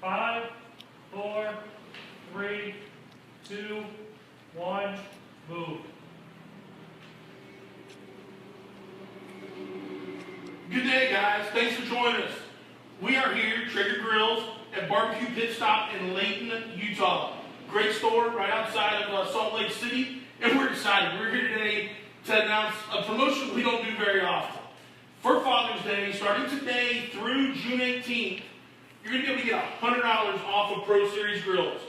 5, 4, 3, 2, 1, move. Good day, guys. Thanks for joining us. We are here, Traeger Grills, at BBQ Pit Stop in Layton, Utah. Great store right outside of Salt Lake City, and we're excited. We're here today to announce a promotion we don't do very often. For Father's Day, starting today through June 18th, you're going to be able to get $100 off of Pro Series grills.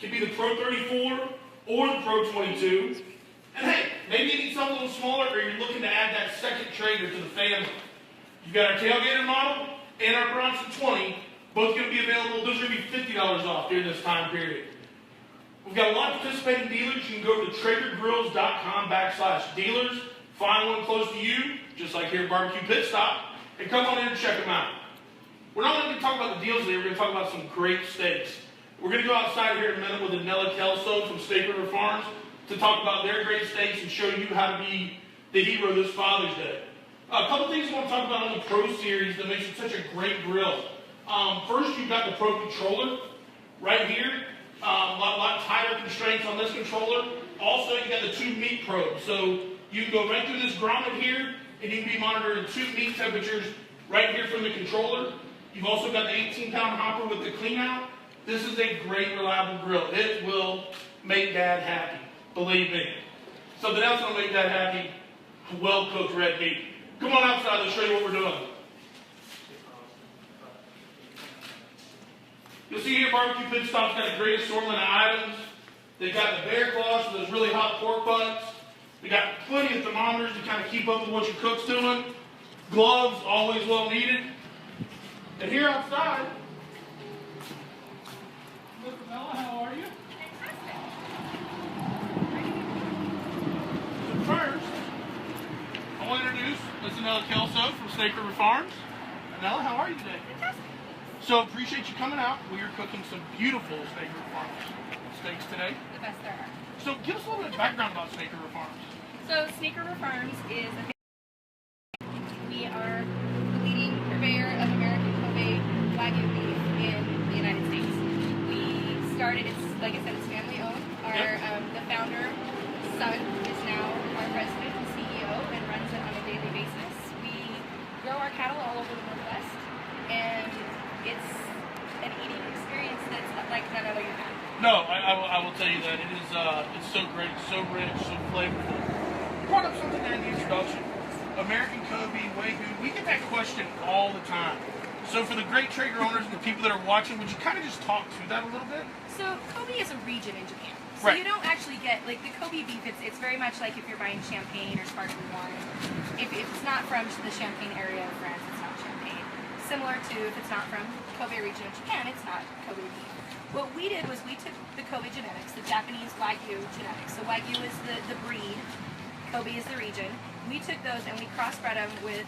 It can be the Pro 34 or the Pro 22. And hey, maybe you need something a little smaller, or you're looking to add that second Traeger to the family. You've got our tailgater model and our Bronson 20, both going to be available. Those are going to be $50 off during this time period. We've got a lot of participating dealers. You can go to TraegerGrills.com/dealers, find one close to you, just like here at BBQ Pit Stop, and come on in and check them out. We're not only going to talk about the deals today, we're going to talk about some great steaks. We're going to go outside here in a minute with Anella Kelso from Steak River Farms to talk about their great steaks and show you how to be the hero this Father's Day. A couple things I want to talk about on the Pro Series that makes it such a great grill. First, you've got the Pro Controller right here. A lot tighter constraints on this controller. Also, you got the 2 meat probes. So you can go right through this grommet here, and you can be monitoring 2 meat temperatures right here from the controller. You've also got the 18-pound hopper with the clean out. This is a great, reliable grill. It will make Dad happy, believe me. Something else that'll make Dad happy, well-cooked red meat. Come on outside, let's show you what we're doing. You'll see here BBQ Pit Stop's got a great assortment of items. They've got the bear claws for those really hot pork butts. We got plenty of thermometers to kind of keep up with what your cook's doing. Gloves, always well needed. And here outside, Miss Anella, how are you? So first, I want to introduce Miss Anella Kelso from Steak River Farms. Anella, how are you today? Fantastic. So appreciate you coming out. We are cooking some beautiful Steak River Farms steaks today. The best there are. So give us a little bit of background about Steak River Farms. So Snake River Farms is we are the leading purveyor of American Kobe Wagyu beef in the United States. We started, it's like I said, it's family owned. The founder, son, is now our president and CEO and runs it on a daily basis. We grow our cattle all over the Northwest, and it's an eating experience that's like none other you've had. No, I will tell you that it is. It's so great, so rich, so flavorful. You brought up something there in the introduction. American Kobe, Wagyu. We get that question all the time. So for the great Traeger owners and the people that are watching, would you kind of just talk through that a little bit? So Kobe is a region in Japan. So you don't actually get, like the Kobe beef, it's very much like if you're buying champagne or sparkling wine. If it's not from the Champagne area of France, it's not champagne. Similar to if it's not from Kobe region of Japan, it's not Kobe beef. What we did was we took the Kobe genetics, the Japanese Wagyu genetics. So Wagyu is the breed, Kobe is the region. We took those and we crossbred them with,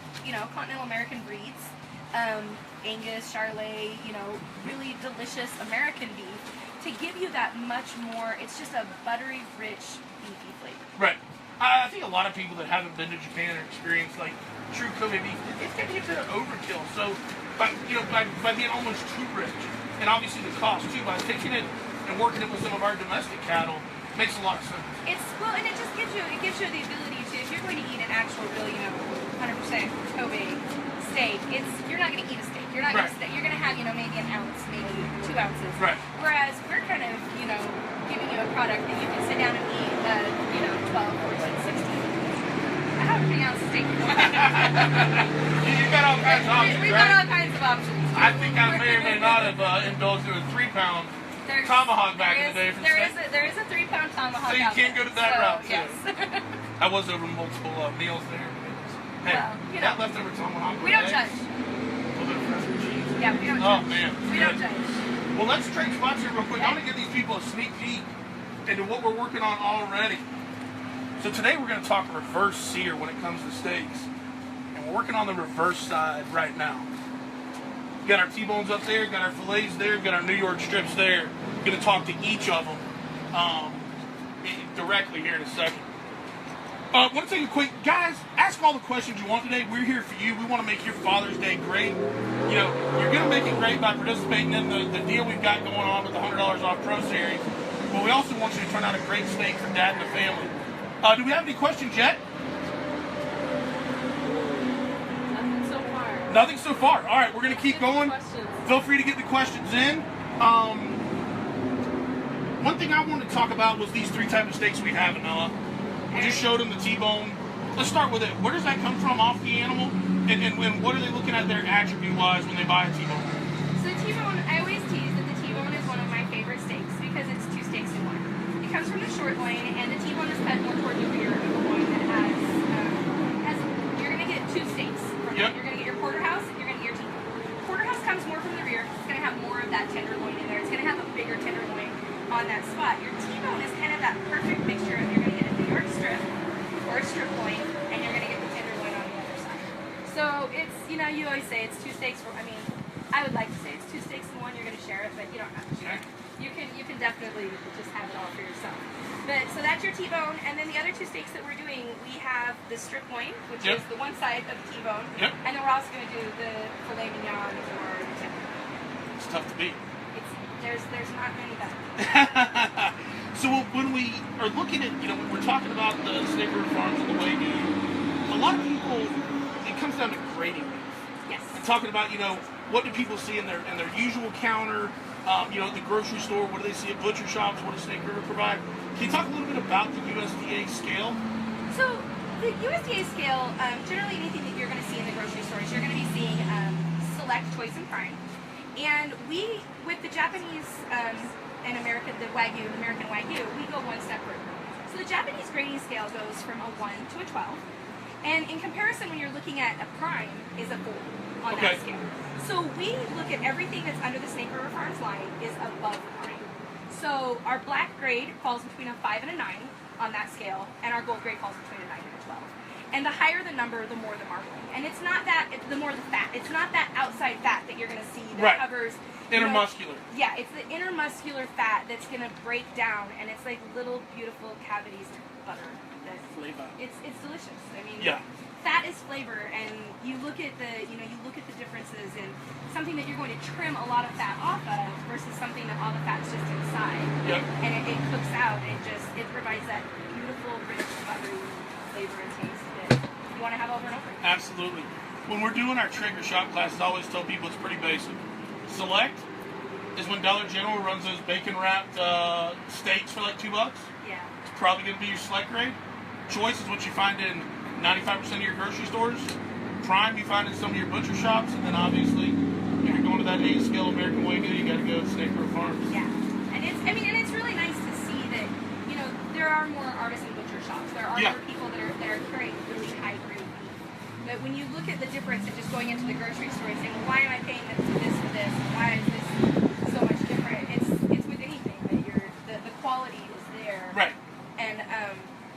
continental American breeds. Angus, Charolais, really delicious American beef to give you that much more, it's just a buttery, rich, beefy flavor. Right. I think a lot of people that haven't been to Japan or experienced like true Kobe beef, it can be a bit of overkill. So by being almost too rich, and obviously the cost too, by taking it and working it with some of our domestic cattle, makes a lot of sense. And it just gives you the ability to, if you're going to eat an actual real, 100% Kobe steak, you're not going to eat a steak. You're not going to you're going to have, maybe an ounce, maybe 2 ounces. Right. Whereas we're kind of, giving you a product that you can sit down and eat, 12, 14, 16. I have a 3-ounce steak. You got all kinds of options, We've got all kinds of options. I think I may or may not have indulged in a 3-pound tomahawk back in the day. There is a 3-pound tomahawk. So you can't go to that route too. Yes. I was over multiple meals there. Hey, that leftover tomahawk. We don't judge. A little bit of fresh cheese. Yeah, we don't judge. Oh man. We don't judge. Well, let's trade spots here real quick. I want to give these people a sneak peek into what we're working on already. So today we're going to talk reverse sear when it comes to steaks. And we're working on the reverse side right now. We've got our T-bones up there, got our fillets there, we've got our New York strips there. We're going to talk to each of them directly here in a second. I want to take a quick, guys, ask all the questions you want today. We're here for you. We want to make your Father's Day great. You're going to make it great. great by participating in the deal we've got going on with the $100 off Pro Series. But we also want you to turn out a great steak for Dad and the family. Do we have any questions yet? Nothing so far. Nothing so far. All right, we're going to keep going. Questions. Feel free to get the questions in. One thing I wanted to talk about was these 3 types of steaks we have, Anella. We just showed them the T-bone. Let's start with it. Where does that come from off the animal? And what are they looking at there attribute-wise when they buy a T-bone? So the T-bone, I always tease that the T-bone is one of my favorite steaks because it's 2 steaks in one. It comes from the short loin, and the T-bone is cut more toward the rear of the loin that has you're going to get 2 steaks from it. You're going to get your porterhouse and you're going to get your T-bone. Porterhouse comes more from the rear. It's going to have more of that tenderloin in there. It's going to have a bigger tenderloin on that spot. Your T-bone is kind of that perfect mixture of you're going to get a New York strip or a strip loin, and you're going to get the tenderloin on the other side. So it's, you know, you always say it's 2 steaks for, I mean, I would like to say it's 2 steaks in one, you're going to share it, but you don't have to share it. You can definitely just have it all for yourself. But, so that's your T-bone, and then the other 2 steaks that we're doing, we have the strip loin, which is the one side of the T-bone, and then we're also going to do the filet mignon or the tenderloin. It's tough to beat. There's not many better. So when we are looking at, you know, when we're talking about the Snakeberry Farms and the Wagyu, a lot of people, it comes down to grading. Yes. And talking about, you know, what do people see in their usual counter, you know, at the grocery store, what do they see at butcher shops, what does Snake River provide? Can you talk a little bit about the USDA scale? So the USDA scale, generally anything that you're going to see in the grocery stores, you're going to be seeing select, choice, and prime. And we, with the Japanese and American Wagyu, we go one step further. So the Japanese grading scale goes from a 1 to a 12. And in comparison, when you're looking at a prime, is a 4 on that scale. So we look at everything that's under the Snake River Farms line is above prime. So our black grade falls between a 5 and a 9 on that scale, and our gold grade falls between a 9 and a 12. And the higher the number, the more the marbling. And it's not that, the more the fat. It's not that outside fat that you're going to see that covers... Intermuscular. Yeah, it's the intermuscular fat that's going to break down, and it's like little beautiful cavities of butter. Flavor. It's delicious. I mean, fat is flavor, and you look at the differences in something that you're going to trim a lot of fat off of versus something that all the fat's just inside. Yep. And it cooks out, and it provides that beautiful, rich, buttery flavor and taste that you want to have over and over again. Absolutely. When we're doing our Traeger shop classes, I always tell people it's pretty basic. Select is when Dollar General runs those bacon-wrapped steaks for like $2. Yeah. It's probably going to be your select grade. Choice is what you find in 95% of your grocery stores. Prime you find in some of your butcher shops, and then obviously if you're going to that A scale American Wagyu, you got to go to Snake River Farms. Yeah, and it's really nice to see that, you know, there are more artisan butcher shops. There are more people that are carrying really high grade beef. But when you look at the difference of just going into the grocery store and saying, well, why am I paying this for this? Why is this so much different? It's with anything that the quality is there. Right. And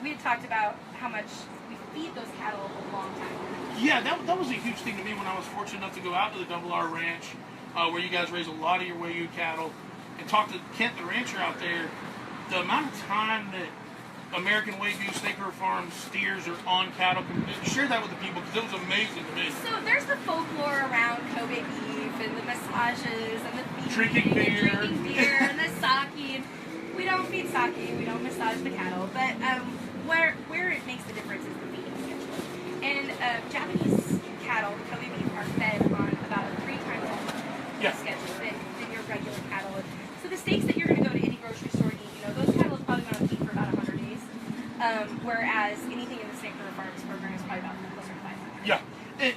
we had talked about how much we feed those cattle a long time. Yeah, that was a huge thing to me when I was fortunate enough to go out to the Double R Ranch, where you guys raise a lot of your Wagyu cattle, and talk to Kent, the rancher out there. The amount of time that American Wagyu, Snake River Farms steers are on cattle, share that with the people because it was amazing to me. So there's the folklore around Kobe beef and the massages and the feeding, drinking beer and the sake. We don't feed sake, we don't massage the cattle, but where it makes the difference is the feeding schedule. And Japanese cattle, Kobe beef, are fed on about a 3 times longer schedule than your regular cattle. So the steaks that you're going to go to any grocery store and eat, you know, those cattle is probably going to feed for about 100 days. Whereas anything in the Snake River Farms program is probably about closer to 500. Yeah,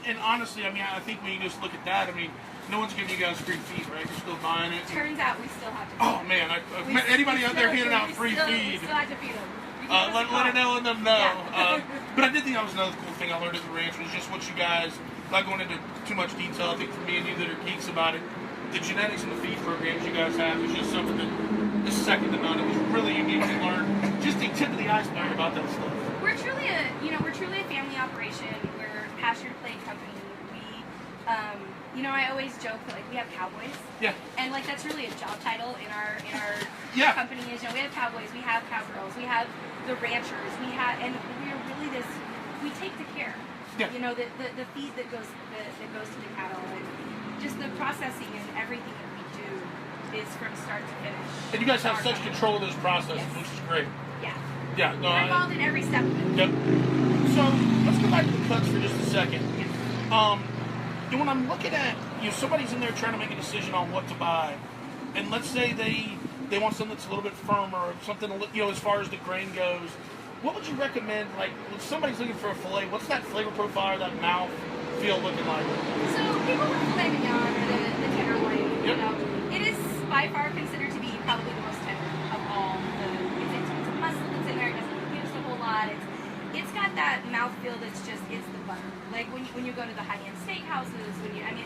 and honestly, I mean, I think when you just look at that, I mean, no one's giving you guys free feed, right? You're still buying it. Turns out we still have to feed Oh, man, anybody out there handing out free feed, we still have to feed them. let them know. Yeah. But I did think that was another cool thing I learned at the ranch was just what you guys, without going into too much detail, I think for me and you that are geeks about it, the genetics and the feed programs you guys have is just something that is second to none. It was really unique to learn. Just the tip of the iceberg about that stuff. We're truly a family operation. We're a pasture-to-plate company. We, I always joke that like we have cowboys. Yeah. And like that's really a job title in our company. Is we have cowboys, we have cowgirls, we have the ranchers, and we're really we take the care. Yeah. The feed that goes to the cattle. And just the processing and everything that we do is from start to finish. And you guys have Our such company. control of those processes, Yes. which is great. Yeah. Yeah, no, We're involved in every step of it. Yep. So let's go back to the cuts for just a second. Yes. And when I'm looking at, somebody's in there trying to make a decision on what to buy, and let's say they want something that's a little bit firmer, or something, as far as the grain goes. What would you recommend? Like, when somebody's looking for a fillet, what's that flavor profile, or that mouth feel looking like? So people with filet mignon or the tenderloin, Yep. It is by far considered to be probably the most tender of all. It's a muscle that's in there. It doesn't use a whole lot. It's got that mouthfeel that's just, it's the butter. Like when you go to the high-end steakhouses,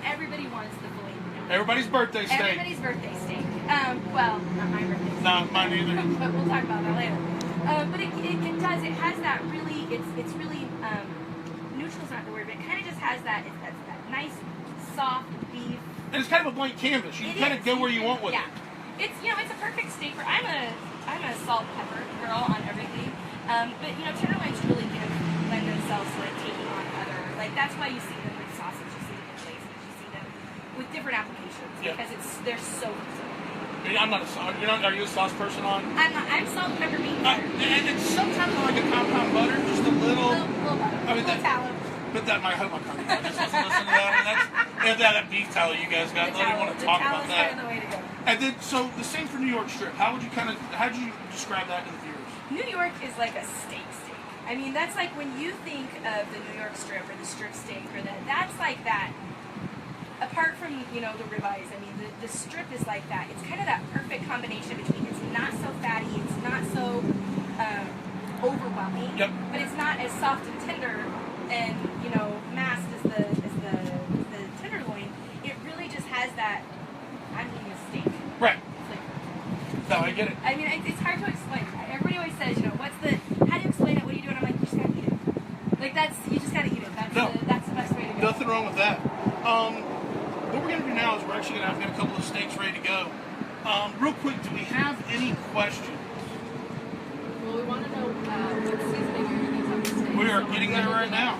everybody wants the filet mignon. Everybody's birthday steak. Everybody's birthday steak. Well, not my birthday steak. Not mine either. But we'll talk about that later. But it does. It has that really. It's really neutral's not the word, but it kind of just has that. It's that nice, soft beef. And it's kind of a blank canvas. You can kind of go where you want with yeah. it. It's it's a perfect steak. I'm a salt pepper girl on everything. But tenderloins really lend themselves to taking on other. That's why you see them with sausage. You see them with glazes. You see them with different applications because they're so versatile. I'm not a sauce. Are you a sauce person on? I'm not. I'm salt, pepper, bean. And it's sometimes I like a compound butter, just a little. Little butter. I mean, little tallow. But that might hope my company just doesn't listen to that. And that beef tallow you guys got. I don't even want to talk about that. Kind of the way to go. And then, so the same for New York strip. How would you describe that to the viewers? New York is like a steak. I mean, that's like when you think of the New York strip or the strip steak or that's like that. Apart from, the ribeyes, I mean, the strip is like that. It's kind of that perfect combination between it's not so fatty, it's not so overwhelming, but it's not as soft and tender and, masked as the tenderloin. It really just has that, I'm eating a steak. Right. Flavor. No, I get it. I mean, it's hard to explain. Everybody always says, how do you explain it? What do you do? And I'm like, you just gotta eat it. You just gotta eat it. That's the best way to go. Nothing wrong with that. What we're going to do now is we're actually going to have a couple of steaks ready to go. Real quick, do we have any questions? Well, we want to know what seasoning you're going to use on the steak. We are getting there right now.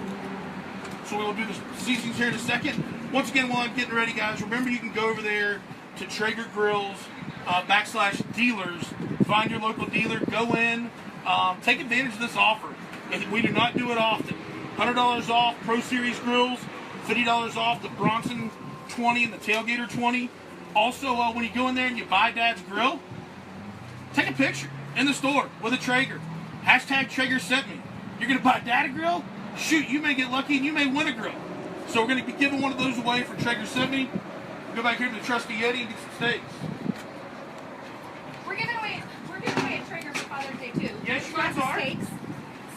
So we will do the seasonings here in a second. Once again, while I'm getting ready, guys, remember you can go over there to Traeger Grills /dealers. Find your local dealer. Go in. Take advantage of this offer. We do not do it often. $100 off Pro Series grills. $50 off the Bronson 20 and the Tailgater 20. Also, when you go in there and you buy Dad's grill, take a picture in the store with a Traeger. #Traeger sent me. You're going to buy Dad a grill? Shoot, you may get lucky and you may win a grill. So we're going to be giving one of those away for Traeger sent me. Go back here to the Trusty Yeti and get some steaks. We're giving away a Traeger for Father's Day too. Yes, you guys are. Steaks.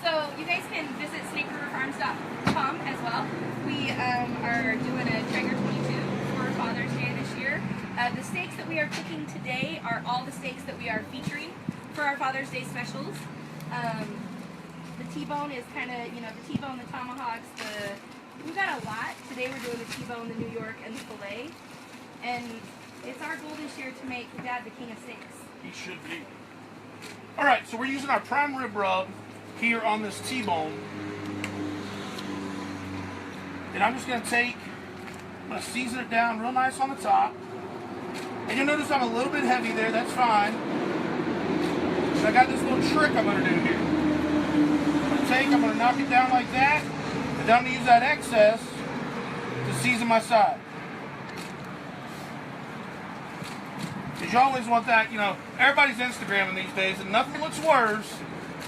So you guys can visit snakeriverfarms.com as well. We are doing a Traeger 22 for Father's Day this year. The steaks that we are cooking today are all the steaks that we are featuring for our Father's Day specials. The T-bone is kind of, the T-bone, the tomahawks, we've got a lot. Today we're doing the T-bone, the New York, and the filet. And it's our goal this year to make Dad the king of steaks. He should be. All right, so we're using our prime rib rub here on this T-bone. And I'm just going to season it down real nice on the top. And you'll notice I'm a little bit heavy there, that's fine. But I got this little trick I'm going to do here. I'm going to knock it down like that, and then I'm going to use that excess to season my side. Because you always want that, everybody's Instagramming these days, and nothing looks worse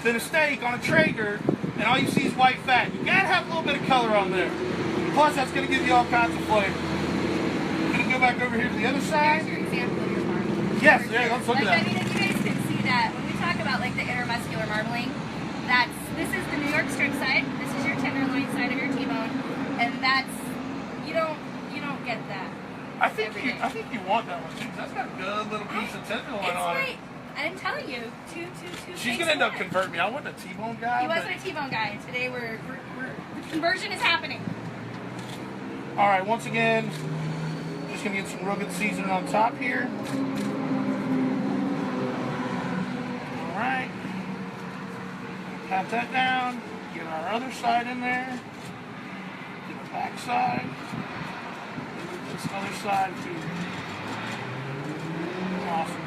than a steak on a Traeger, and all you see is white fat. You gotta have a little bit of color on there. Plus, that's gonna give you all kinds of flavor. I'm gonna go back over here to the other side. Here's your example of your marbling. Yes, yeah, let's look at that. I mean, if you guys can see that, when we talk about the intermuscular marbling, this is the New York strip side, this is your tenderloin side of your T-bone, and you don't get that. I think you want that one too, 'cause that's got a good little piece of tenderloin on it. I'm telling you, two. She's gonna end up converting me. I wasn't a T-bone guy. He wasn't a T-bone guy. Today the conversion is happening. All right, once again, just gonna get some real good seasoning on top here. All right, pat that down. Get our other side in there. Get the back side. this other side too. Awesome.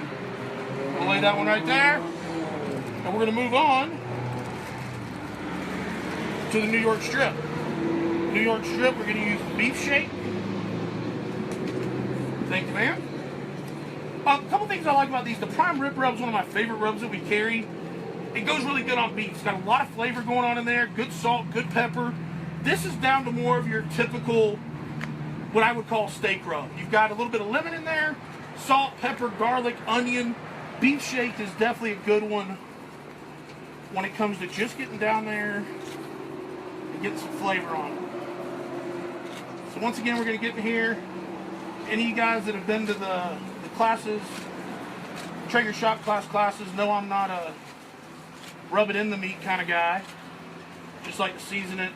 We'll lay that one right there. And we're going to move on to the New York strip. New York strip, we're going to use the beef shake. Thank you, ma'am. A couple things I like about these. The prime rib rub is one of my favorite rubs that we carry. It goes really good on beef. It's got a lot of flavor going on in there. Good salt, good pepper. This is down to more of your typical, what I would call steak rub. You've got a little bit of lemon in there, salt, pepper, garlic, onion. Beef shake is definitely a good one when it comes to just getting down there and getting some flavor on it. So once again, we're going to get in here. Any of you guys that have been to the classes, Traeger shop classes, know I'm not a rub it in the meat kind of guy. Just like to season it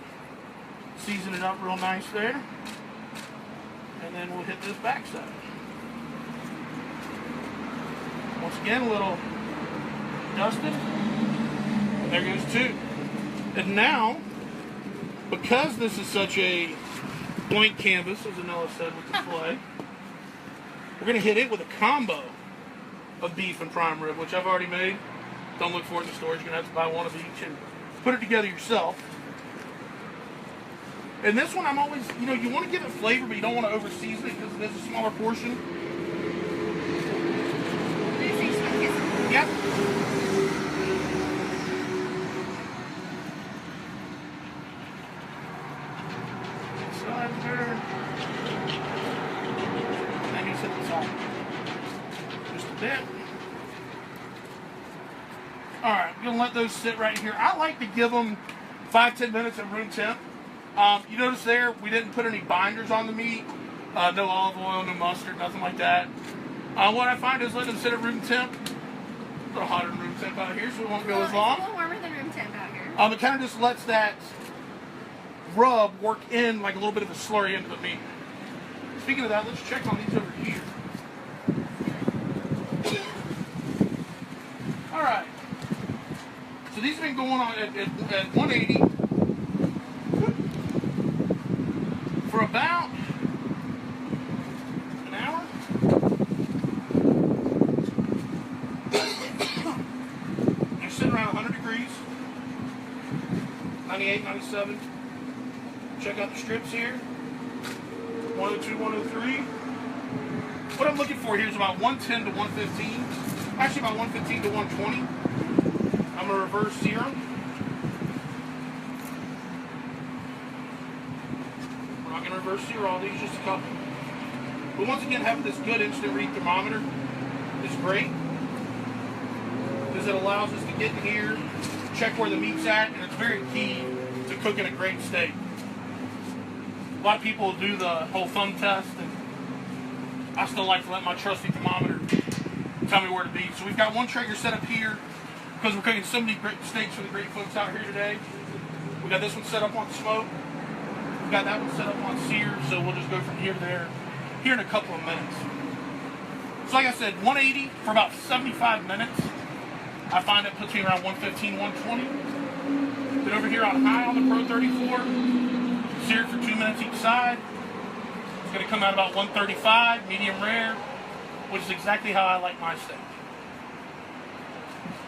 up real nice there. And then we'll hit this backside. Once again, a little dusted. And there goes two. And now, because this is such a blank canvas, as Anella said with the fillet, we're going to hit it with a combo of beef and prime rib, which I've already made. Don't look for it in the store. You're going to have to buy one of each and put it together yourself. And this one, I'm always, you want to give it flavor, but you don't want to over-season it because it is a smaller portion. Yep. Side there. And then you set this off. Just a bit. Alright, I'm going to let those sit right here. I like to give them 5-10 minutes at room temp. You notice there, we didn't put any binders on the meat. No olive oil, no mustard, nothing like that. What I find is let them sit at room temp. A little hotter than room temp out here, so it won't go as long. It's a little warmer than room temp out here. It kind of just lets that rub work in like a little bit of a slurry into the meat. Speaking of that, let's check on these over here. Alright. So these have been going on at 180 for about an hour. They're sitting around 100 degrees, 98, 97. Check out the strips here. 102, 103. What I'm looking for here is about 110 to 115. Actually about 115 to 120. I'm going to reverse sear them. We're not going to reverse sear all these, just a couple. But once again, having this good instant read thermometer is great because it allows us to get in here, check where the meat's at, and it's very key to cooking a great steak. A lot of people do the whole thumb test, and I still like to let my trusty thermometer tell me where to be. So we've got one Traeger set up here because we're cooking so many great steaks for the great folks out here today. We got this one set up on smoke. We got that one set up on sear, so we'll just go from here to there here in a couple of minutes. So like I said, 180 for about 75 minutes. I find it puts me around 115, 120. Then over here on high on the Pro 34, seared for 2 minutes each side. It's going to come out about 135, medium rare, which is exactly how I like my steak.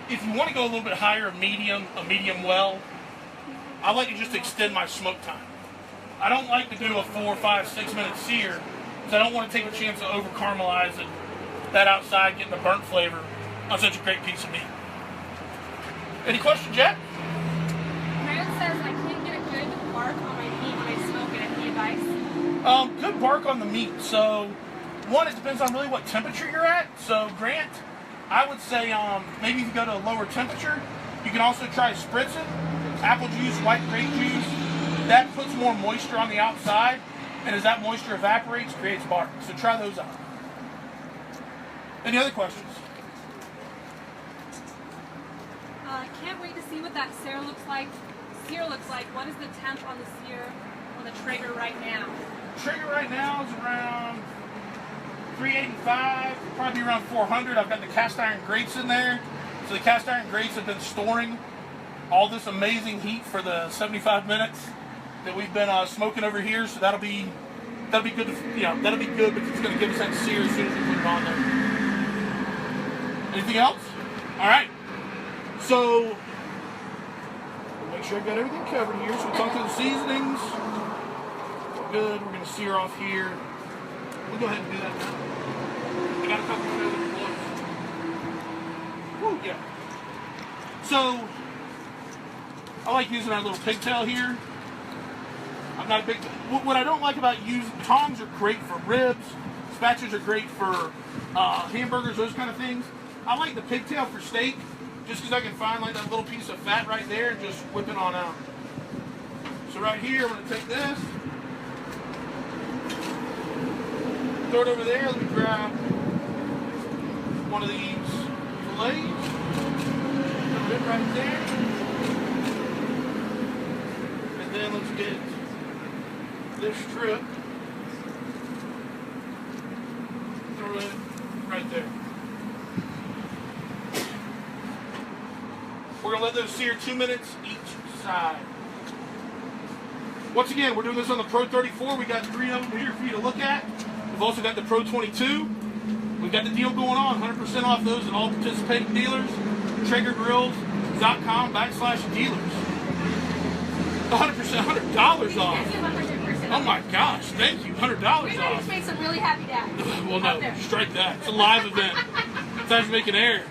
If you want to go a little bit higher, a medium well, I like to just extend my smoke time. I don't like to do a 4, 5, 6 minute sear because I don't want to take a chance to over caramelize it, that outside getting the burnt flavor on such a great piece of meat. Any questions yet? Grant says I can't get a good bark on my meat when I smoke it. Any advice? Good bark on the meat. So, one, it depends on really what temperature you're at. So, Grant, I would say maybe if you go to a lower temperature, you can also try spritzing. Apple juice, white grape juice. That puts more moisture on the outside, and as that moisture evaporates, creates bark. So try those out. Any other questions? Can't wait to see what that sear looks like. What is the temp on the sear on the Traeger right now? Traeger right now is around 385, probably around 400. I've got the cast iron grates in there. So the cast iron grates have been storing all this amazing heat for the 75 minutes that we've been smoking over here. So that'll be That'll be good. That'll be good because it's going to give us that sear as soon as we put it on there. Anything else? All right. So make sure I got everything covered here. So we'll talk to the seasonings. We're good. We're going to sear off here. We'll go ahead and do that now. I got a couple of other gloves. Woo, yeah. So I like using our little pigtail here. I'm not a big. What I don't like about using tongs are great for ribs. Spatulas are great for hamburgers, those kind of things. I like the pigtail for steak, just because I can find like that little piece of fat right there and just whip it on out. So right here, I'm going to take this, throw it over there. Let me grab one of these fillets, put it right there, and then let's get this strip, throw it right there. We're going to let those sear 2 minutes each side. Once again, we're doing this on the Pro 34. We got 3 of them here for you to look at. We've also got the Pro 22. We've got the deal going on, 100% off those at all participating dealers. TraegerGrills.com/dealers. $100 off. Oh my gosh, thank you, $100 off. We just made some really happy dads. Well, no, strike that. It's a live event. It's making air.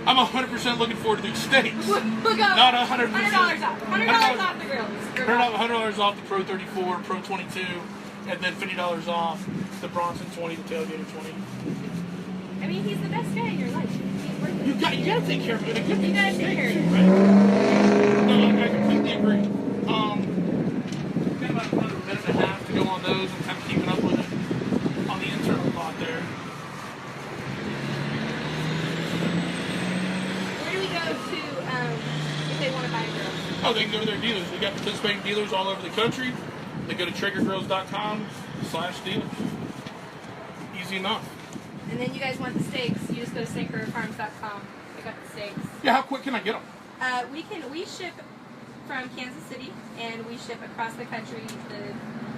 I'm 100% looking forward to these steaks. Look up. Not 100%. $100 off. $100 off the grills. $100 off the Pro 34, Pro 22, and then $50 off the Bronson 20, the Tailgater 20. I mean, he's the best guy in your life. He's worth it. You gotta take care of it. You gotta take care of it. Right? No, I completely agree. Got about another minute and a half to go on those and kind of keeping up with it on the internal lot there. Where do we go to if they want to buy a grill? Oh, they can go to their dealers. We got participating dealers all over the country. They go to TraegerGrills.com/dealers. Easy enough. And then you guys want the steaks, you just go to snakeriverfarms.com. Pick up the steaks. Yeah, how quick can I get them? We ship from Kansas City and we ship across the country. The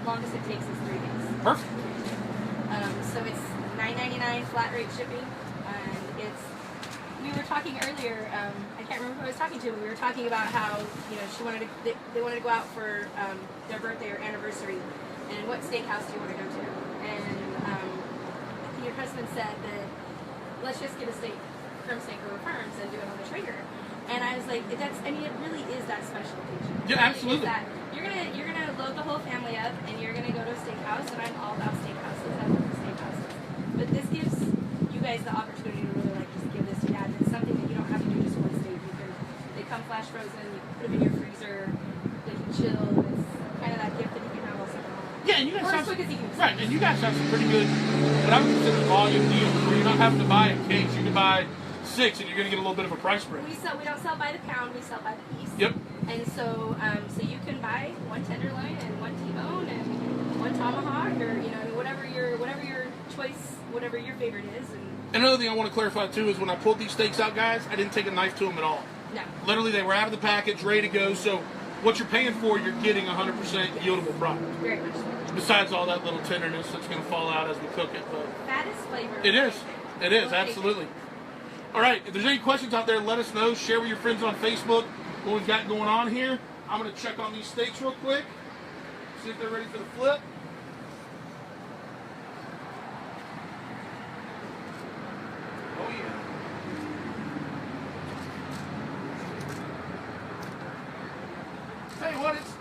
longest it takes is 3 days. Perfect. So it's $9.99 flat rate shipping. We were talking earlier. I can't remember who I was talking to. But we were talking about how she wanted to. They wanted to go out for their birthday or anniversary, and what steakhouse do you want to go to? And I think your husband said that let's just get a steak from Snake River Farms and do it on the Traeger. And I was like, it really is that special occasion. Yeah, absolutely. You're gonna load the whole family up, and you're gonna go to a steakhouse. And I'm all about steakhouses. I love steakhouses. But this gives you guys the opportunity to really just give this to dad. It's something that you don't have to do just one steak. They come flash frozen. You put them in your freezer. They can chill. It's kind of that gift that you can have all summer long. Yeah, and you guys Or as have quick as you can. right, and you guys have some pretty good, what I would consider volume deals where you're not having to buy a case. You can buy 6, and you're going to get a little bit of a price break. We don't sell by the pound. We sell by the piece. Yep. And so you can buy 1 tenderloin and 1 T-bone and 1 tomahawk, or whatever your choice, whatever your favorite is. And Another thing I want to clarify too is when I pulled these steaks out, guys, I didn't take a knife to them at all. no, Literally, they were out of the package, ready to go. So what you're paying for, you're getting 100% yieldable product. very much so. Besides all that little tenderness that's going to fall out as we cook it, but Fat is flavor. it is. It is, We'll take absolutely. All right, if there's any questions out there, let us know. Share with your friends on Facebook what we've got going on here. I'm going to check on these steaks real quick, see if they're ready for the flip. Oh, yeah. Tell you what, it's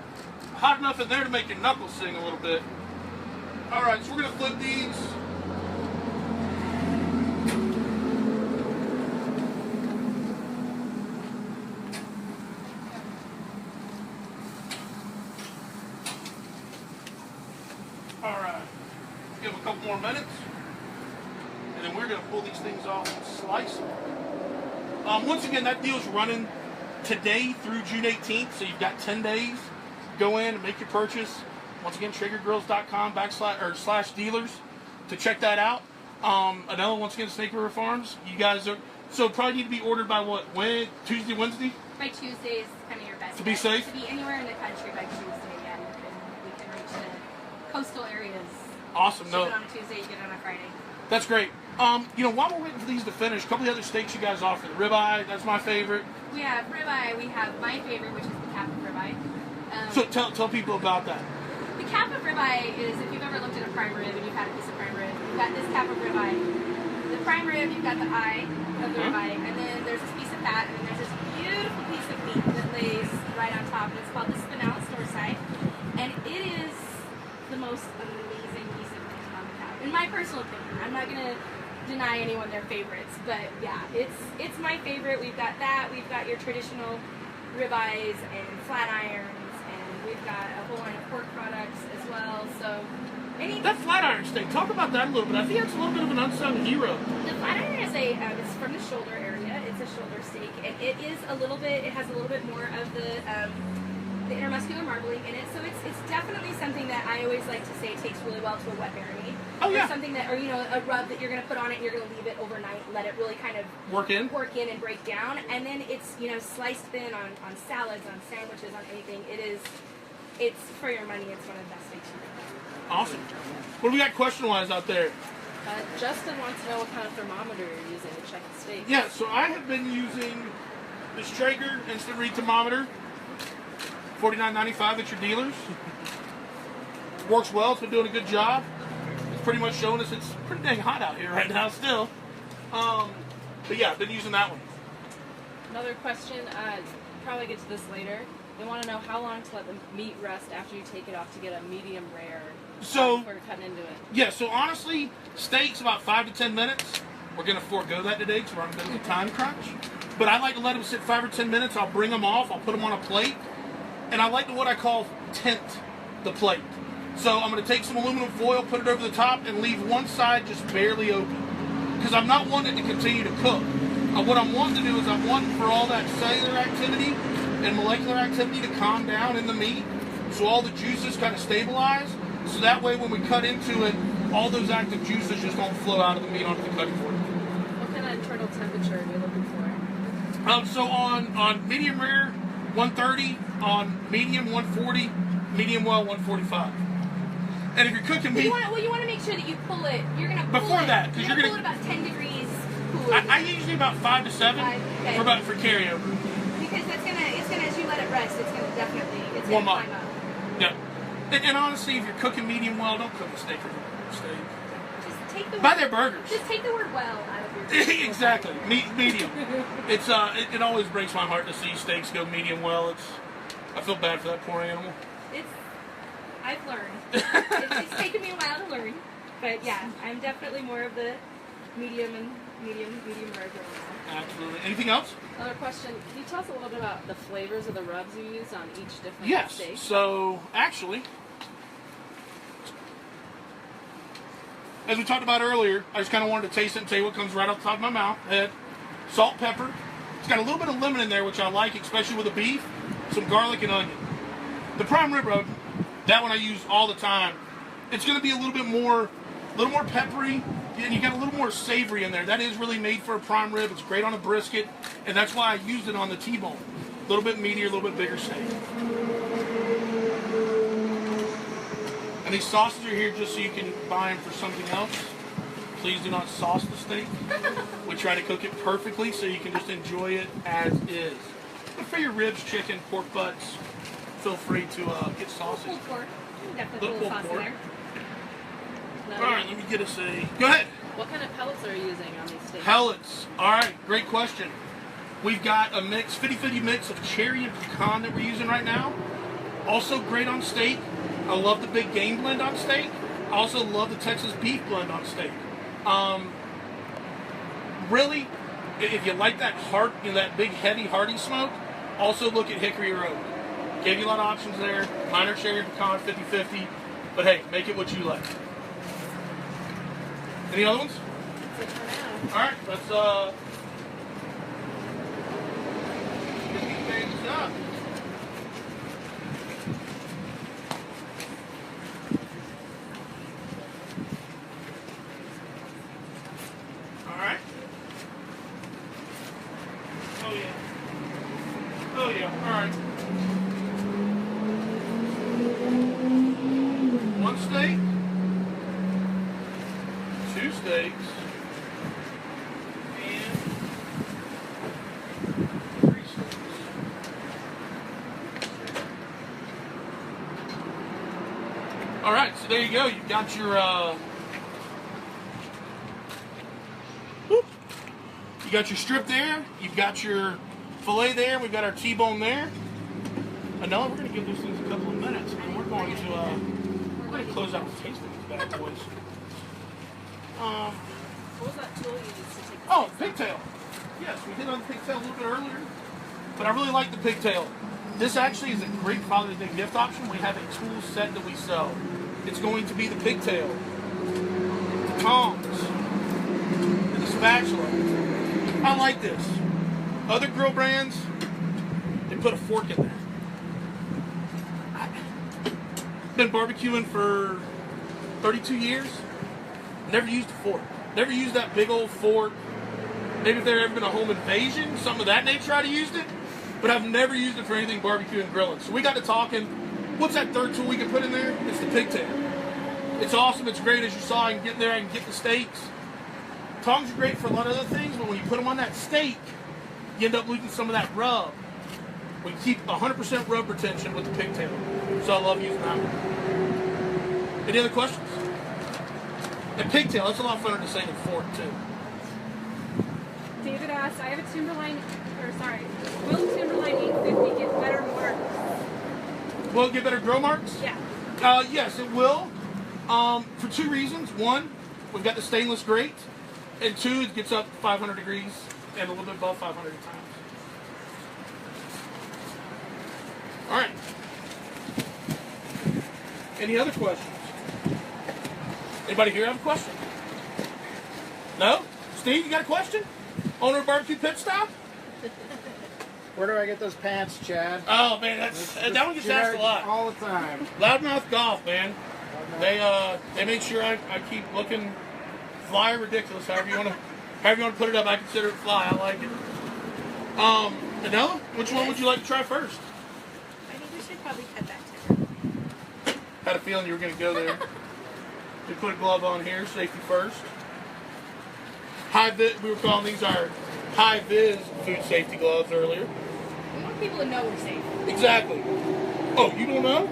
hot enough in there to make your knuckles sing a little bit. All right, so we're going to flip these. All right, give them a couple more minutes, and then we're going to pull these things off and slice them. Once again, that deal's running today through June 18th, so you've got 10 days. Go in and make your purchase. Once again, TraegerGrills.com/dealers to check that out. Another, once again, Snake River Farms. You guys are, so probably need to be ordered by what, Tuesday, Wednesday? By Tuesday is kind of your best To be bet. safe? To be anywhere in the country by Tuesday, yeah. We can reach the coastal areas. Awesome. Ship No, it on a Tuesday, you get it on a Friday. that's great. While we're waiting for these to finish, a couple of the other steaks you guys offer. The ribeye, that's my favorite. We have ribeye. We have my favorite, which is the cap of ribeye. So tell people about that. The cap of ribeye is, if you've ever looked at a prime rib and you've had a piece of prime rib, you've got this cap of ribeye. The prime rib, you've got the eye of the ribeye, and then there's this piece of fat, and then there's this beautiful piece of meat that lays right on top, and it's called the spinalis dorsi, and it is the most amazing piece of meat on the cap, in my personal opinion. I'm not going to deny anyone their favorites, but yeah, it's my favorite. We've got that, we've got your traditional ribeyes and flat irons, and we've got a whole line of pork products as well, so That flat iron steak, talk about that a little bit. I think that's a little bit of an unsung hero. the flat iron is it's from the shoulder area. It's a shoulder steak, and it has a little bit more of the intermuscular marbling in it. So it's definitely something that I always like to say takes really well to a wet marinade. Oh, yeah. Or something that, or a rub that you're going to put on it, and you're going to leave it overnight, let it really kind of Work in. and break down, and then it's sliced thin on salads, on sandwiches, on anything. It's for your money. It's one of the best steaks you can have. Awesome. What do we got question-wise out there? Justin wants to know what kind of thermometer you're using to check the steak. Yeah, so I have been using this Traeger instant read thermometer, $49.95 at your dealers. Works well. It's been doing a good job. It's pretty much showing us it's pretty dang hot out here right now still. But yeah, I've been using that one. Another question, probably get to this later. They want to know how long to let the meat rest after you take it off to get a medium rare So, before cutting into it. yeah, so honestly, steaks about 5 to 10 minutes. We're going to forego that today because we're on a bit of a time crunch. But I like to let them sit 5 or 10 minutes. I'll bring them off. I'll put them on a plate. And I like to what I call tint the plate. So I'm going to take some aluminum foil, put it over the top, and leave one side just barely open. Because I'm not wanting it to continue to cook. What I'm wanting to do is I'm wanting for all that cellular activity and molecular activity to calm down in the meat. So all the juices kind of stabilize. So that way when we cut into it, all those active juices just don't flow out of the meat onto the cutting board. What kind of internal temperature are you looking for? So on medium rare, 130. On medium, 140. Medium well, 145. And if you're cooking meat... You want to make sure that you pull it. You're going to pull Before it. that, 'cause you're you're going to gonna- pull it about 10 degrees cooler. I usually about 5 to 7 Okay. for carryover. Because it's gonna as you let it rest, it's gonna definitely Warm up. climb up. Yeah. And honestly, if you're cooking medium well, don't cook a steak or a steak. Just take the Buy word, their burgers. just take the word well out of your Exactly. Medium. It's it always breaks my heart to see steaks go medium well. I feel bad for that poor animal. I've learned. it's taken me a while to learn, but yeah, I'm definitely more of the medium rare girl now. Absolutely. Anything else? Another question, can you tell us a little bit about the flavors of the rubs you use on each different Yes. steak? So actually, as we talked about earlier, I just kind of wanted to taste it and tell you what comes right off the top of my mouth. Salt, pepper. It's got a little bit of lemon in there, which I like, especially with the beef. Some garlic and onion. The prime rib rub, that one I use all the time. It's going to be a little more peppery, and you got a little more savory in there. That is really made for a prime rib. It's great on a brisket, and that's why I used it on the T-bone. A little bit meatier, a little bit bigger steak. And these sauces are here just so you can buy them for something else. Please do not sauce the steak. We try to cook it perfectly so you can just enjoy it as is. But for your ribs, chicken, pork butts, feel free to get sausage. Pulled pork, definitely Little pull pulled sauce in pork. there. Another- All right, let me get us a... Go ahead. What kind of pellets are you using on these steaks? Pellets. All right, great question. We've got a mix, 50-50 mix of cherry and pecan that we're using right now. Also great on steak. I love the big game blend on steak. I also love the Texas beef blend on steak. Really, if you like that heart, that big, heavy, hearty smoke, also look at hickory or oak. Gave you a lot of options there. Minor cherry, pecan, 50-50. But hey, make it what you like. Any other ones? That's it for now. All right, let's get these things up. All right. Oh yeah. Oh yeah. All right. One steak. steaks. And 3 steaks. All right, so there you go. You've got your you got your strip there. You've got your fillet there. We've got our T-bone there. And now we're going to give those things a couple of minutes, and we're going to close out the tasting of these bad boys. What was that tool you used to take the Oh, steaks pigtail. Yes, we hit on the pigtail a little bit earlier, but I really like the pigtail. This actually is a great Father's Day gift option. We have a tool set that we sell. It's going to be the pigtail, the tongs, and the spatula. I like this. Other grill brands, they put a fork in there. I've been barbecuing for 32 years. Never used a fork. Never used that big old fork. Maybe if there ever been a home invasion, something of that nature, I'd have used it. But I've never used it for anything barbecue and grilling. So we got to talking. What's that third tool we can put in there? It's the pigtail. It's awesome. It's great. As you saw, I can get in there. I can get the steaks. Tongs are great for a lot of other things, but when you put them on that steak, you end up losing some of that rub. We keep 100% rub retention with the pigtail. So I love using that one. Any other questions? And pigtail, that's a lot funner to say than fork, too. David asked, I have a Timberline, will the Timberline 850 get better marks? Will it get better grill marks? Yeah. Yes, it will. For 2 reasons. 1, we've got the stainless grate. And 2, it gets up 500 degrees and a little bit above 500 at times. All right. Any other questions? Anybody here have a question? No? Steve, you got a question? Owner of Barbecue Pit Stop? Where do I get those pants, Chad? Oh, man, that one gets asked a lot. All the time. Loudmouth Golf, man. They make sure I keep looking fly or ridiculous, however you want to put it up. I consider it fly. I like it. Manella, which one would you like to try first? I think we should probably cut that Tenderloin. Had a feeling you were going to go there. We put a glove on here, safety first. High vis, we were calling these our high vis food safety gloves earlier. We want people to know we're safe. Exactly. Oh, you don't know?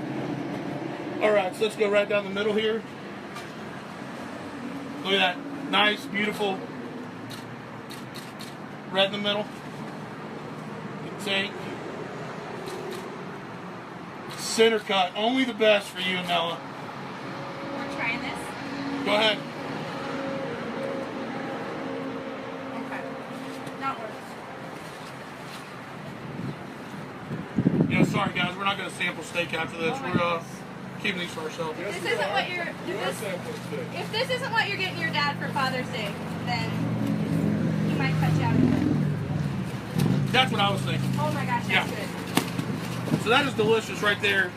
All right, so let's go right down the middle here. Look at that. Nice, beautiful red in the middle. Good take. Center cut. Only the best for you, Nella. We're trying this. Go ahead. Okay. Not worse. You know, sorry guys, we're not going to sample steak after this. We're keeping these for ourselves. If this isn't what if this isn't what you're getting your dad for Father's Day, then he might cut you out of it. That's what I was thinking. Oh my gosh, that's Yeah. good. So that is delicious right there.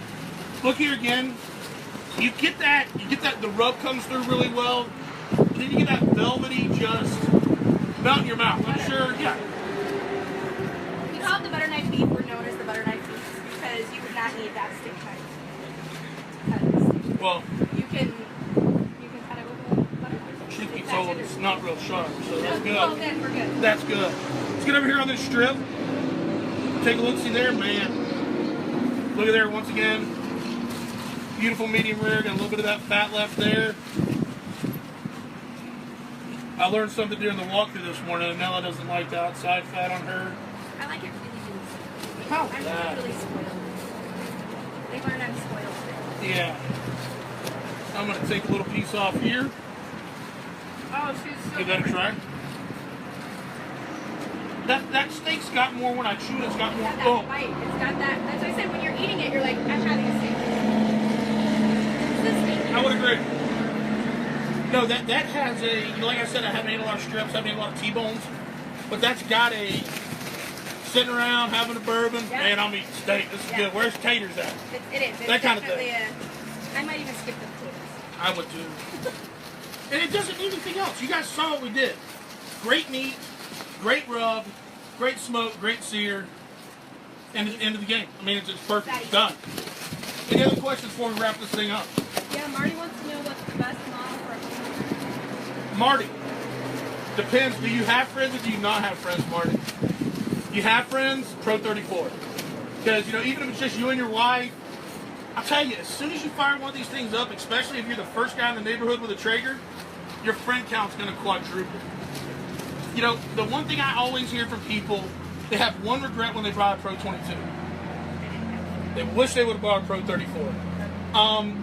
Look here again. You get that, the rub comes through really well. And then you get that velvety just melt in your mouth. I'm sure, yeah. We call it the butter knife beef. We're known as the butter knife beef because you would not need that stick knife to cut the steak. Well, You can cut it with a butter knife. truth be told, it's not real sharp, so that's Oh, good. then we're good. That's good. Let's get over here on this strip. Take a look, see there, man. Look at there once again. Beautiful medium rare, got a little bit of that fat left there. I learned something during the walkthrough this morning, and Nella doesn't like the outside fat on her. I like it really loose. How I'm bad? really spoiled. They learn I'm spoiled. Yeah. I'm going to take a little piece off here. Oh, she's so Give that a try. That steak's got more, when I chew it, it's got more. It's got that Oh, bite. It's got that. That's why I said when you're eating it, you're like, I'm having a steak. It's the steak. I would agree. No, that has a, like I said, I haven't eaten a lot of strips, I haven't eaten a lot of T-bones, but that's got a, sitting around having a bourbon, Yeah. man, I'm eating steak. This is Yeah. good. Where's taters at? It is. It's That kind of definitely I might even skip the potatoes. I would too. And it doesn't need anything else. You guys saw what we did. Great meat, great rub, great smoke, great sear. End of the game. I mean, it's perfect. It's done. Any other questions before we wrap this thing up? Yeah, Marty wants to know what's the best model for a Marty, depends. Do you have friends or do you not have friends, Marty? You have friends, Pro 34. Because, you know, even if it's just you and your wife, I'll tell you, as soon as you fire one of these things up, especially if you're the first guy in the neighborhood with a Traeger, your friend count's going to quadruple. You know, the one thing I always hear from people, they have one regret when they buy a Pro 22. They wish they would have bought a Pro 34.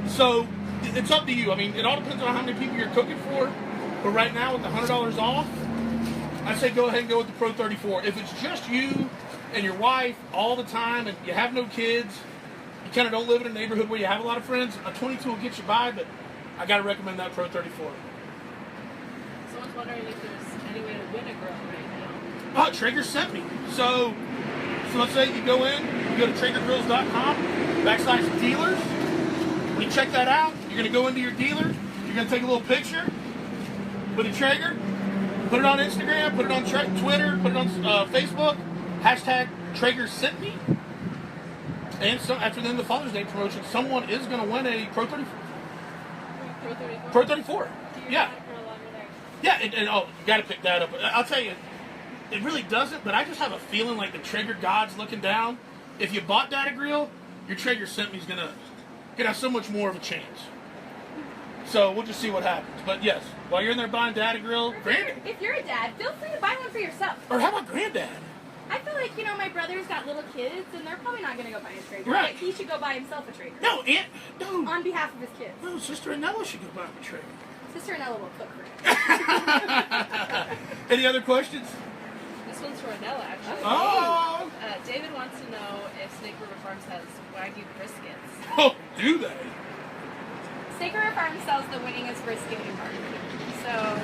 So it's up to you. I mean, it all depends on how many people you're cooking for. But right now, with the $100 off, I say go ahead and go with the Pro 34. If it's just you and your wife all the time and you have no kids, you kind of don't live in a neighborhood where you have a lot of friends, a 22 will get you by, but I got to recommend that Pro 34. Someone's wondering if there's any way to win a grill right now. Oh, Traeger sent me. So let's say you go in, you go to TraegerGrills.com/dealers. When you check that out, you're going to go into your dealer, you're going to take a little picture with a Traeger, put it on Instagram, put it on Twitter, put it on Facebook, hashtag Traeger sent me. And so after then the Father's Day promotion, someone is going to win a Pro 34. Pro 34? Pro 34. Yeah. Yeah, and oh, you got to pick that up. I'll tell you, it really doesn't, but I just have a feeling like the Traeger God's looking down. If you bought that a grill, your Traeger sent me is going to have so much more of a chance. So we'll just see what happens. But yes, while you're in there buying Dad a grill, Granddad. If you're a dad, feel free to buy one for yourself. Or how about Granddad? I feel like, you know, my brother's got little kids, and they're probably not going to go buy a Traeger. Right. But he should go buy himself a Traeger. No, no. On behalf of his kids. No, Sister Anella should go buy him a Traeger. Sister Nella will cook for him. Any other questions? This one's for Anella, actually. Oh! David wants to know if Snake River Farms has Wagyu briskets. Oh, do they? Snake River Farm sells the winningest brisket in barbecue. So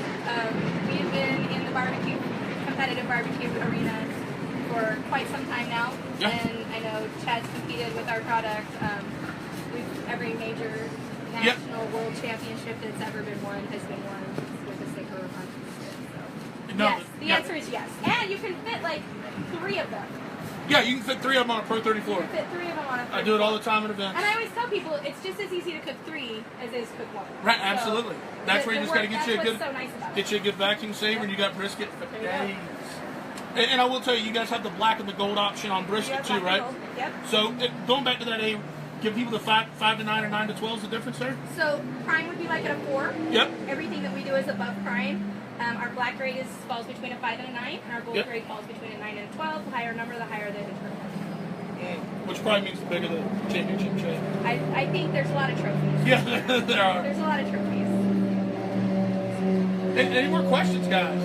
we've been in the competitive barbecue arena for quite some time now. Yeah. And I know Chad's competed with our product. Every major national world championship that's ever been won has been won with the Snake River Farm brisket. So No, yes, the answer is yes. And you can fit like 3 of them. Yeah, you can fit 3 of them on a Pro 34. You can fit 3 of them on a I do it all the time at events. And I always tell people it's just as easy to cook 3 as it is to cook 1. Right, So absolutely. That's where you just got to get you a good, so nice about get it. you a good vacuum saver, and you got brisket for There you days. And I will tell you, you guys have the black and the gold option on brisket Yeah, too, black right? and gold. Yep. So going back to that, give people the 5 to 9 or 9 to 12 is the difference there. So prime would be like at a 4. Yep. Everything that we do is above prime. Our black grade falls between a 5 and a 9, and our gold Yep. grade falls between a 9 and a 12. The higher number, the higher the interval. Which probably means the bigger the championship check. I think there's a lot of trophies. Yeah, there are. There's a lot of trophies. Any more questions, guys?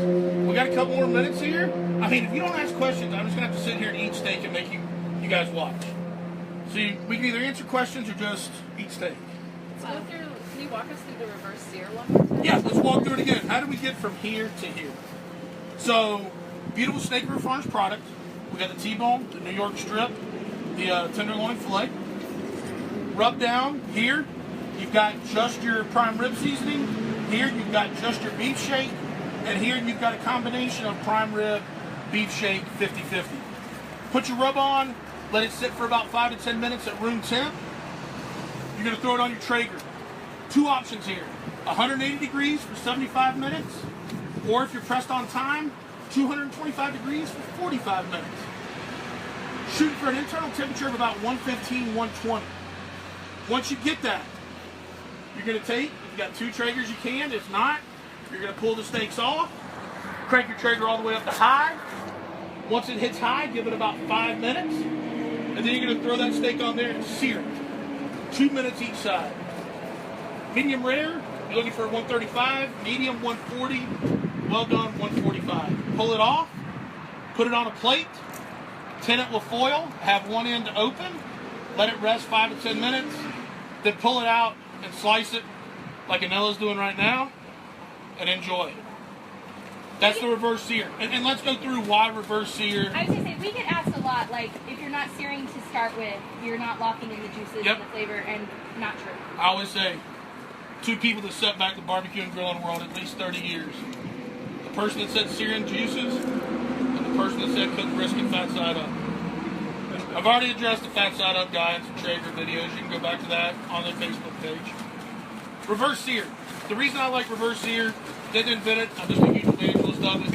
We got a couple more minutes here. I mean, if you don't ask questions, I'm just gonna have to sit here and eat steak and make you guys watch. So we can either answer questions or just eat steak. Let's go through, can you walk us through the reverse sear one more time? Yeah, let's walk through it again. How do we get from here to here? So, beautiful Snake River Farms product. We got the T-bone, the New York strip, the Tenderloin fillet. Rub down here, you've got just your prime rib seasoning. Here, you've got just your beef shake. And here, you've got a combination of prime rib, beef shake, 50-50. Put your rub on, let it sit for about 5 to 10 minutes at room temp. You're going to throw it on your Traeger. 2 options here. 180 degrees for 75 minutes. Or if you're pressed on time, 225 degrees for 45 minutes. Shooting for an internal temperature of about 115, 120. Once you get that, you're going to take, if you got 2 Traegers, you can. If not, you're going to pull the steaks off, crank your Traeger all the way up to high. Once it hits high, give it about 5 minutes. And then you're going to throw that steak on there and sear it. 2 minutes each side. Medium rare, you're looking for 135. Medium, 140. Well done, 145. Pull it off, put it on a plate, tin it with foil, have one end open, let it rest 5 to 10 minutes, then pull it out and slice it like Anella's doing right now, and enjoy. That's the reverse sear. And let's go through why reverse sear. I was going to say, we get asked a lot, like, if you're not searing to start with, you're not locking in the juices Yep. and the flavor, and not true. I always say, 2 people that set back the barbecue and grilling world at least 30 years. The person that said searing juices, and the person that said cook brisket fat side up. I've already addressed the fat side up guy in some Traeger videos. You can go back to that on their Facebook page. Reverse sear. The reason I like Reverse Sear, didn't invent it, I'm just a huge evangelist of it.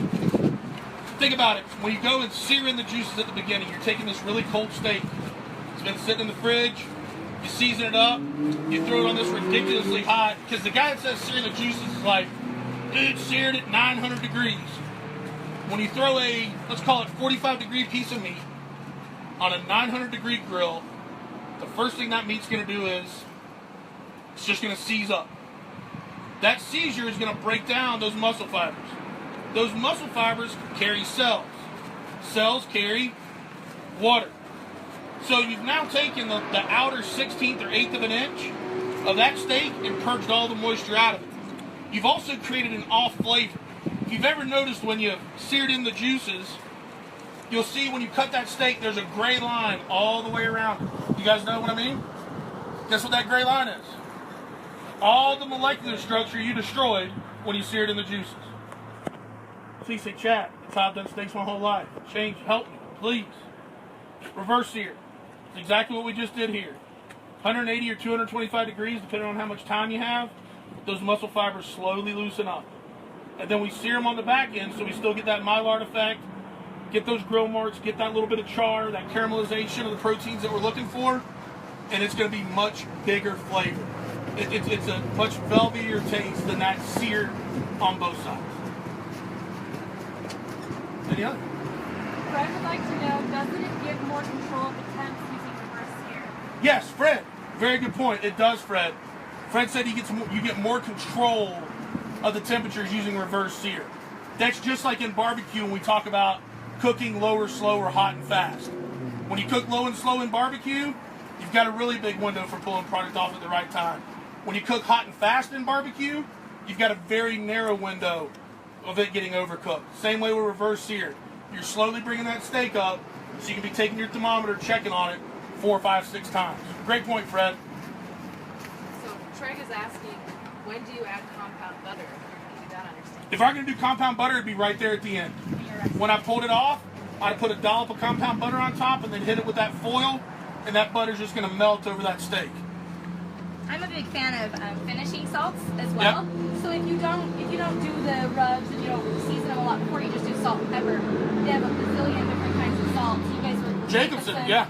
Think about it. When you go and sear in the juices at the beginning, you're taking this really cold steak. It's been sitting in the fridge. You season it up. You throw it on this ridiculously hot. Because the guy that says searing the juices is like, dude, seared at 900 degrees. When you throw a, let's call it 45-degree piece of meat on a 900-degree grill, the first thing that meat's going to do is it's just going to seize up. That seizure is going to break down those muscle fibers. Those muscle fibers carry cells. Cells carry water. So you've now taken the outer 16th or 8th of an inch of that steak and purged all the moisture out of it. You've also created an off flavor. If you've ever noticed when you've seared in the juices, you'll see when you cut that steak, there's a gray line all the way around it. You guys know what I mean? Guess what that gray line is? All the molecular structure you destroyed when you seared in the juices. So you say, chat, that's how I've done steaks my whole life. Change, help me, please. Reverse sear. It's exactly what we just did here. 180 or 225 degrees, depending on how much time you have, those muscle fibers slowly loosen up. And then we sear them on the back end so we still get that Maillard effect, get those grill marks, get that little bit of char, that caramelization of the proteins that we're looking for, and it's going to be much bigger flavor. It's a much velvetier taste than that seared on both sides. Any other? Fred would like to know, doesn't it give more control of the temps using reverse sear? Yes, Fred. Very good point. It does, Fred. Fred said you get more control of the temperatures using reverse sear. That's just like in barbecue when we talk about cooking low or slow or hot and fast. When you cook low and slow in barbecue, you've got a really big window for pulling product off at the right time. When you cook hot and fast in barbecue, you've got a very narrow window of it getting overcooked. Same way with reverse sear. You're slowly bringing that steak up so you can be taking your thermometer, checking on it 4, 5, 6 times. Great point, Fred. So Treg is asking, when do you add compound butter? If you're going to do that, I understand. If I'm going to do compound butter, it'd be right there at the end. When I pulled it off, I'd put a dollop of compound butter on top and then hit it with that foil, and that butter's just going to melt over that steak. I'm a big fan of finishing salts as well. Yep. So if you don't do the rubs and you don't season them a lot before, you just do salt and pepper. They have a bazillion different kinds of salts. You guys work with Jacobson, yeah.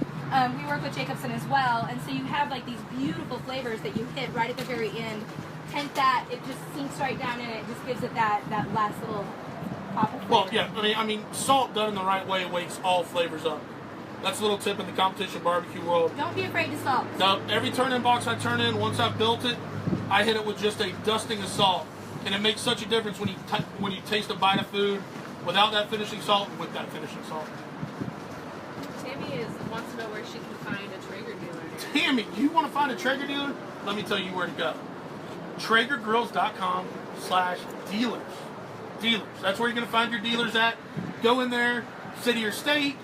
We work with Jacobson as well, and so you have like these beautiful flavors that you hit right at the very end. Hint that it just sinks right down in it. Just gives it that last little pop of flavor. Well, yeah. I mean, salt done in the right way wakes all flavors up. That's a little tip in the competition barbecue world. Don't be afraid to salt. Now, every turn-in box I turn in, once I've built it, I hit it with just a dusting of salt. And it makes such a difference when you taste a bite of food without that finishing salt and with that finishing salt. Tammy wants to know where she can find a Traeger dealer. Tammy, you want to find a Traeger dealer? Let me tell you where to go. TraegerGrills.com/dealers. Dealers. That's where you're going to find your dealers at. Go in there, city or state,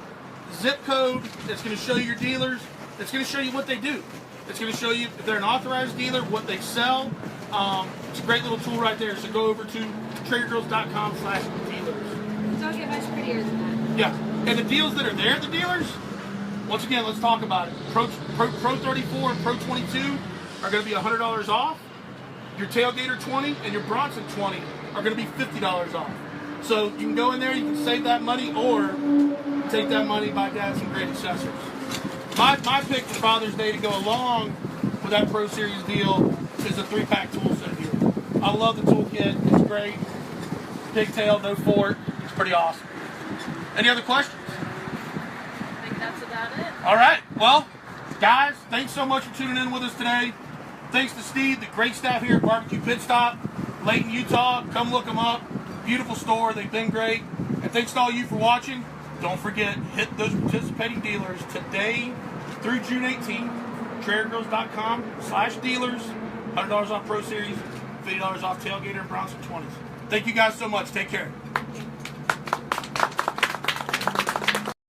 zip code. It's going to show you your dealers. It's going to show you what they do. It's going to show you if they're an authorized dealer, what they sell. It's a great little tool right there. So go over to TraegerGrills.com/dealers. Don't get much prettier than that. Yeah. And the deals that are there, the dealers, once again, let's talk about it. Pro 34 and Pro 22 are going to be $100 off. Your Tailgater 20 and your Bronson 20 are going to be $50 off. So you can go in there, you can save that money, or take that money, buy Dad some great accessories. My pick for Father's Day to go along with that Pro Series deal is the 3-pack tool set here. I love the toolkit. It's great. Pigtail, no fort. It's pretty awesome. Any other questions? I think that's about it. All right. Well, guys, thanks so much for tuning in with us today. Thanks to Steve, the great staff here at BBQ Pit Stop, Layton, Utah. Come look them up. Beautiful store. They've been great. And thanks to all you for watching. Don't forget, hit those participating dealers today through June 18th. TraegerGrills.com/dealers. $100 off Pro Series, $50 off Tailgater and Bronson 20s. Thank you guys so much. Take care.